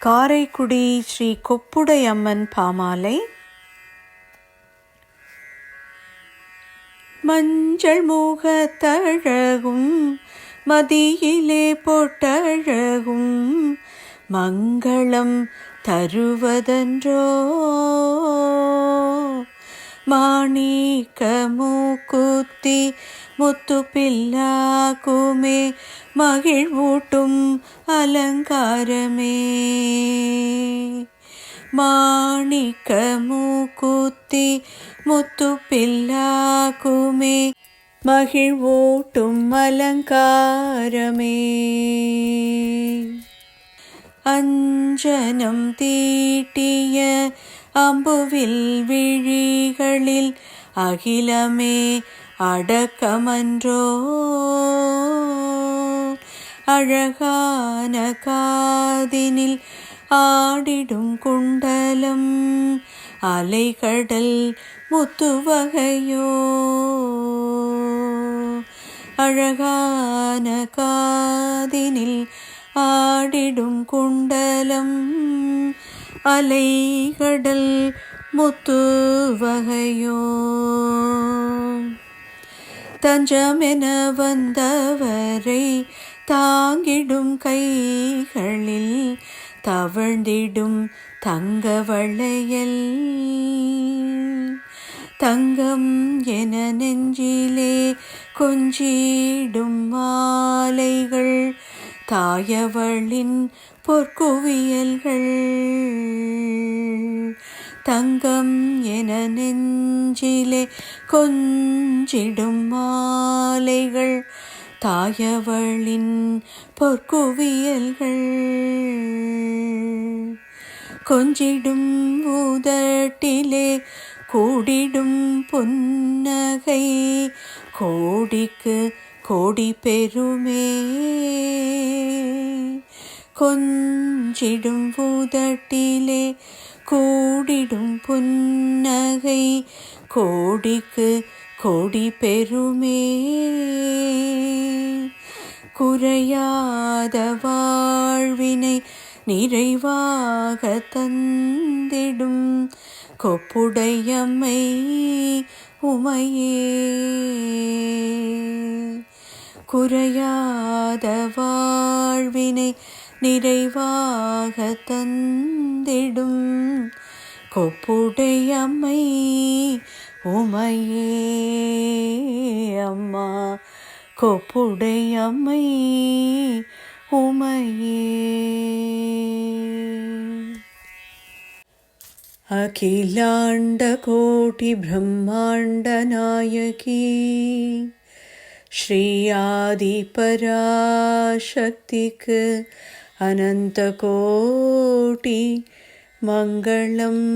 காரைக்குடி ஸ்ரீ கொப்புடையம்மன் பாமாலை. மஞ்சள் முகத்தழகும் மதியிலே பொட்டழகும் மங்களம் தருவதன்றோ, மாணிக்க மூக்குத்தி முத்து பில்லாக்குமே மகிழ்வூட்டும் அலங்காரமே. மாணிக்க மூக்குத்தி முத்து பில்லாக்குமே மகிழ்வூட்டும் அலங்காரமே. அஞ்சனம் தீட்டிய அம்புவில் விழிகளில் அகிலமே அடக்கமன்றோ, அழகான காதினில் ஆடிடும் குண்டலம் அலைகடல் முத்துவகையோ, அழகான காதினில் ஆடிடும் குண்டலம் அலைகடல் முத்துவகையோ. தஞ்சமென வந்தவரை தாங்கிடும் கைகளில் தவழ்ந்திடும் தங்க வளையல், தங்கம் என நெஞ்சிலே கொஞ்சிடும் மாலைகள் தாயவளின் பொற்குவியல்கள், தங்கம் என நெஞ்சிலே கொஞ்சிடும் மாலைகள் தாயவளின் பொற்குவியல்கள், கொஞ்சிடும் உதட்டிலே கூடிடும் புன்னகை கோடிக்கு கோடி பெருமே. கொஞ்சிடும் உதட்டிலே கூடிடும் புன்னகை கோடிக்கு கோடி பெருமே. குறையாத வாழ்வினை நிறைவாக தந்திடும் கொப்புடையம்மை உமையே. குறையாத வாழ்வினை நிறைவாக தந்திடும் கொப்புடையம்மை உமையே. அம்மா கொப்புடையம்மை உமையே. அகிலாண்ட கோடி பிரம்மாண்ட நாயகி ஸ்ரீ ஆதி பராசக்திக்கு அனந்த கோடி மங்களம்.